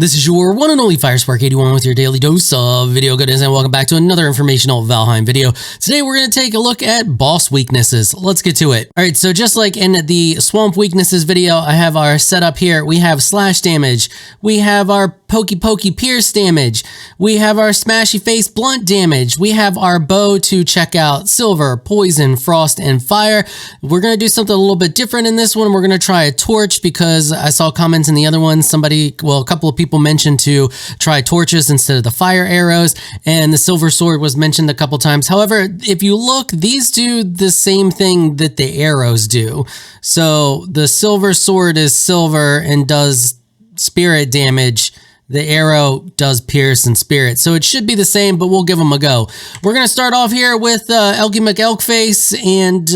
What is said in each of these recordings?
This is your one and only 𝐵𝐸𝐴 with your daily dose of video goodness, and welcome back to another informational Valheim video. Today we're going to take a look at boss weaknesses. Let's get to it. Alright, so just like in the swamp weaknesses video, I have our setup here. We have slash damage, we have our pokey pierce damage, we have our smashy face blunt damage, we have our bow to check out silver, poison, frost, and fire. We're going to do something a little bit different in this one. We're going to try a torch because I saw comments in the other one. A couple of people mentioned to try torches instead of the fire arrows, and the silver sword was mentioned a couple times. However, if you look, these do the same thing that the arrows do. So the silver sword is silver and does spirit damage. The arrow does pierce and spirit. So it should be the same, but we'll give them a go. We're going to start off here with 𝐆𝐿𝐾 face and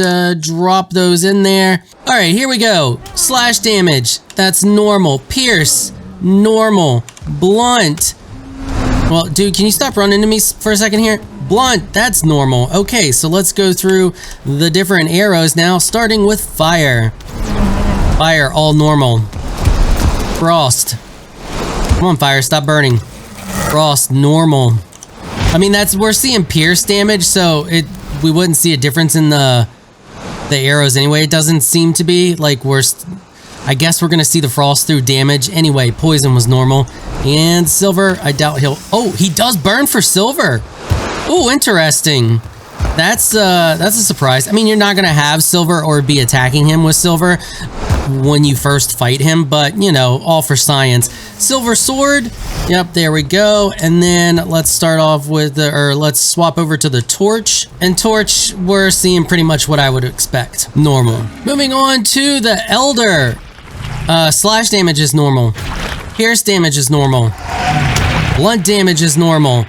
drop those in there. All right, here we go. Slash damage, that's normal. Pierce, normal. Blunt. Well, dude, can you stop running to me for a second here? Blunt, that's normal. Okay, so let's go through the different arrows now, starting with fire. Fire, all normal. Frost. Come on, fire, stop burning. Frost, normal. I mean, we're seeing pierce damage, so we wouldn't see a difference in the arrows anyway. It doesn't seem to be like I guess we're gonna see the frost through damage. Anyway, poison was normal. And silver, I doubt he does burn for silver. Oh, interesting. That's a surprise. I mean, you're not gonna have silver or be attacking him with silver when you first fight him, but you know, all for science. Silver sword, yep, there we go. And then let's start off with let's swap over to the torch. And torch, we're seeing pretty much what I would expect, normal. Moving on to the elder. Slash damage is normal. Pierce damage is normal. Blunt damage is normal.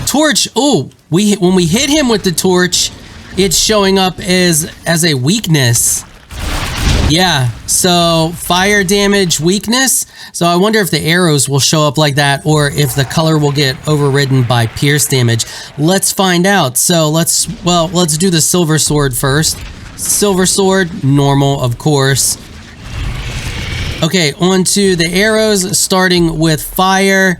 Torch, oh, when we hit him with the torch, it's showing up as a weakness. Yeah, so fire damage, weakness. So I wonder if the arrows will show up like that, or if the color will get overridden by pierce damage. Let's find out. So let's do the silver sword first. Silver sword, normal, of course. Okay, on to the arrows, starting with fire.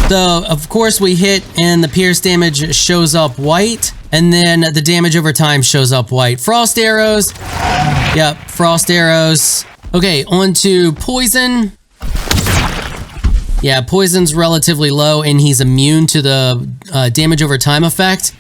So, of course, we hit and the pierce damage shows up white, and then the damage over time shows up white. Frost arrows. Yep, frost arrows. Okay, on to poison. Yeah, poison's relatively low, and he's immune to the damage over time effect.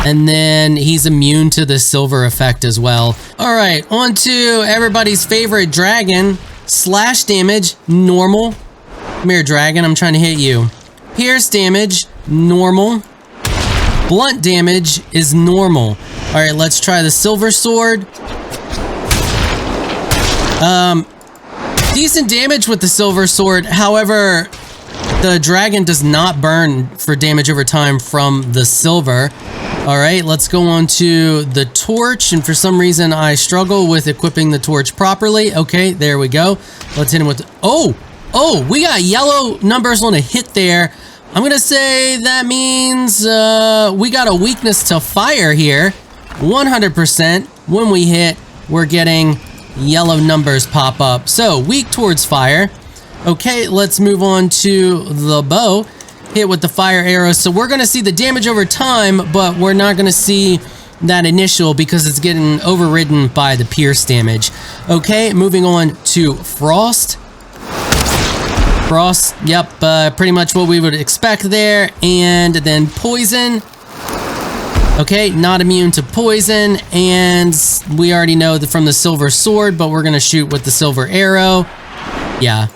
And then he's immune to the silver effect as well. All right, on to everybody's favorite dragon. Slash damage, normal. Come here, dragon, I'm trying to hit you. Pierce damage, normal. Blunt damage is normal. All right, let's try the silver sword. Decent damage with the silver sword. However, the dragon does not burn for damage over time from the silver. All right, let's go on to the torch. And for some reason, I struggle with equipping the torch properly. Okay, there we go. Let's hit him with Oh, we got yellow numbers on a hit there. I'm gonna say that means we got a weakness to fire here. 100%. When we hit, we're getting yellow numbers pop up. So, weak towards fire. Okay, let's move on to the bow. Hit with the fire arrow. So we're gonna see the damage over time, but we're not gonna see that initial because it's getting overridden by the pierce damage. Okay, moving on to frost. Frost, yep, pretty much what we would expect there. And then poison. Okay, not immune to poison, and we already know that from the silver sword, but we're gonna shoot with the silver arrow. Yeah,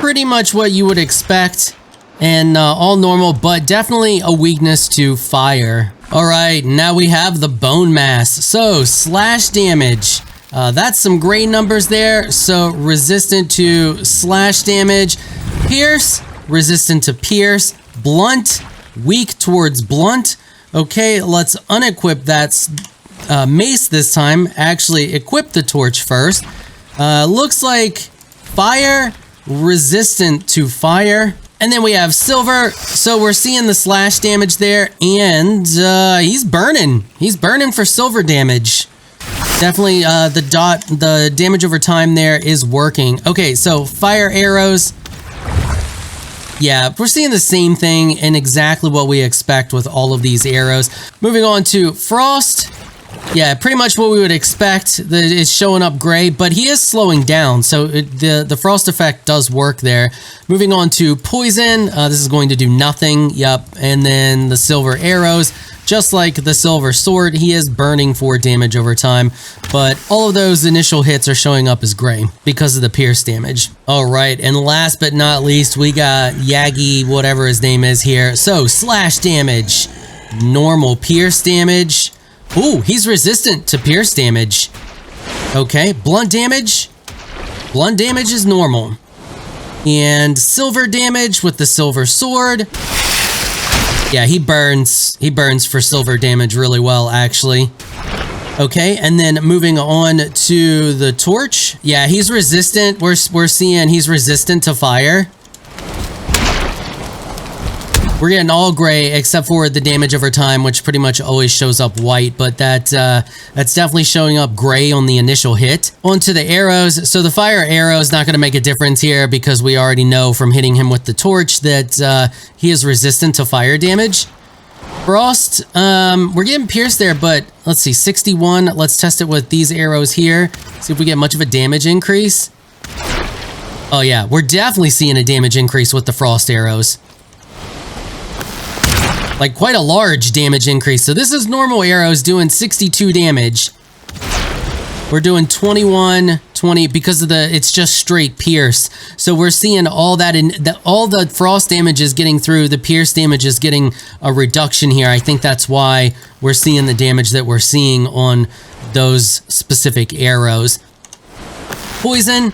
pretty much what you would expect, and all normal, but definitely a weakness to fire. All right, now we have the Bonemass. So slash damage. That's some great numbers there. So resistant to slash damage. Pierce, resistant to pierce. Blunt, weak towards blunt. Okay, let's unequip that mace this time. Actually, equip the torch first. Looks like fire, resistant to fire. And then we have silver. So we're seeing the slash damage there. And he's burning. He's burning for silver damage. Definitely the damage over time there is working. Okay, so fire arrows. Yeah, we're seeing the same thing and exactly what we expect with all of these arrows. Moving on to frost. Yeah, pretty much what we would expect. It's showing up gray, but he is slowing down, so the frost effect does work there. Moving on to poison. This is going to do nothing. Yep, and then the silver arrows. Just like the silver sword, he is burning 4 damage over time, but all of those initial hits are showing up as gray because of the pierce damage. All right, and last but not least, we got Yagi, whatever his name is here. So, slash damage, normal pierce damage. Ooh, he's resistant to pierce damage. Okay, blunt damage. Blunt damage is normal. And silver damage with the silver sword. Yeah, he burns for silver damage really well, actually. Okay, and then moving on to the torch. Yeah, he's resistant. We're seeing he's resistant to fire. We're getting all gray except for the damage over time, which pretty much always shows up white, but that's definitely showing up gray on the initial hit. Onto the arrows. So the fire arrow is not going to make a difference here because we already know from hitting him with the torch that he is resistant to fire damage. Frost, we're getting pierced there, but let's see, 61. Let's test it with these arrows here. See if we get much of a damage increase. Oh yeah, we're definitely seeing a damage increase with the frost arrows. Like quite a large damage increase. So this is normal arrows doing 62 damage. We're doing 21, 20 because of it's just straight pierce. So we're seeing all that all the frost damage is getting through, the pierce damage is getting a reduction here. I think that's why we're seeing the damage that we're seeing on those specific arrows. Poison.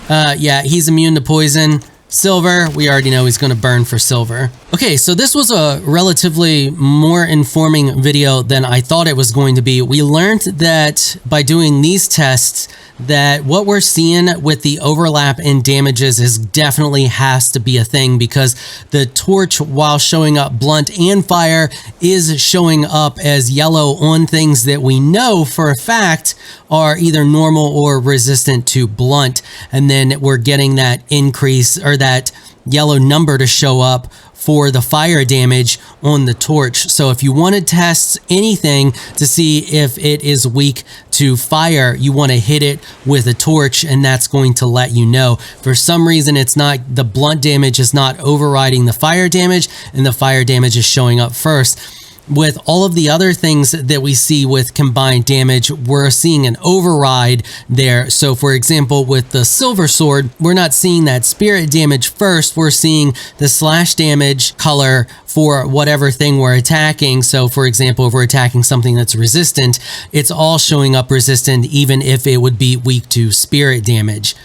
Yeah, he's immune to poison. Silver, we already know he's going to burn for silver. Okay, so this was a relatively more informing video than I thought it was going to be. We learned that by doing these tests that what we're seeing with the overlap in damages is definitely has to be a thing because the torch, while showing up blunt and fire, is showing up as yellow on things that we know for a fact are either normal or resistant to blunt. And then we're getting that increase or that yellow number to show up for the fire damage on the torch. So if you want to test anything to see if it is weak to fire, you want to hit it with a torch and that's going to let you know. For some reason, it's not, the blunt damage is not overriding the fire damage and the fire damage is showing up first. With all of the other things that we see with combined damage, we're seeing an override there. So for example, with the silver sword, we're not seeing that spirit damage first. We're seeing the slash damage color for whatever thing we're attacking. So for example, if we're attacking something that's resistant, it's all showing up resistant, even if it would be weak to spirit damage.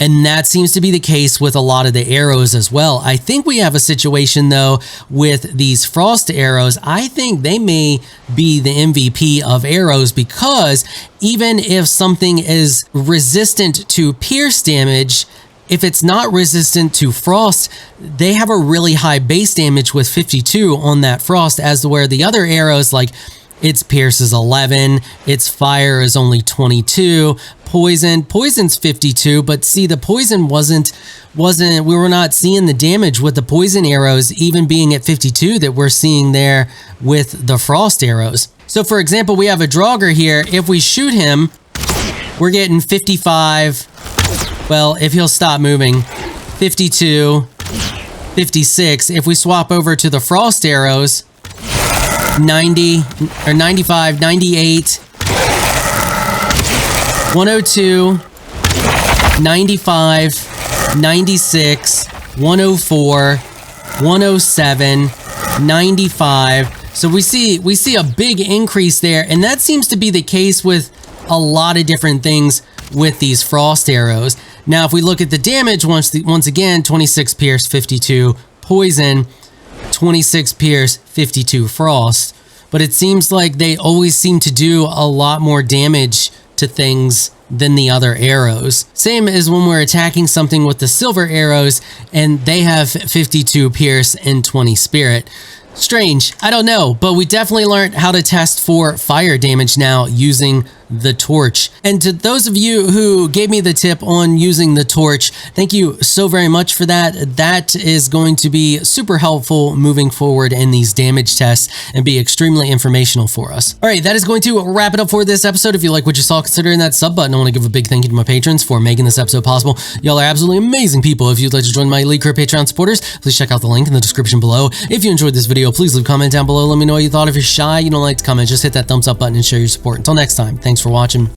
And that seems to be the case with a lot of the arrows as well. I think we have a situation though with these frost arrows. I think they may be the MVP of arrows because even if something is resistant to pierce damage, if it's not resistant to frost, they have a really high base damage with 52 on that frost, as to where the other arrows, like its pierce is 11, its fire is only 22, poison's 52, but see, the poison wasn't, we were not seeing the damage with the poison arrows even being at 52 that we're seeing there with the frost arrows. So for example, we have a Draugr here. If we shoot him, we're getting 55. Well, if he'll stop moving, 52, 56. If we swap over to the frost arrows, 90 or 95, 98, 102, 95, 96, 104, 107, 95. So we see a big increase there, and that seems to be the case with a lot of different things with these frost arrows. Now, if we look at the damage, once again, 26 pierce, 52 poison, 26 pierce, 52 frost. But it seems like they always seem to do a lot more damage to things than the other arrows. Same as when we're attacking something with the silver arrows and they have 52 pierce and 20 spirit. Strange, I don't know, but we definitely learned how to test for fire damage now using the torch. And to those of you who gave me the tip on using the torch, thank you so very much for that. That is going to be super helpful moving forward in these damage tests and be extremely informational for us. All right, that is going to wrap it up for this episode. If you like what you saw, consider hitting that sub button. I want to give a big thank you to my patrons for making this episode possible. Y'all are absolutely amazing people. If you'd like to join my Elite Career Patreon supporters, please check out the link in the description below. If you enjoyed this video, please leave a comment down below. Let me know what you thought. If you're shy, you don't like to comment, just hit that thumbs up button and show your support. Until next time, thanks for watching.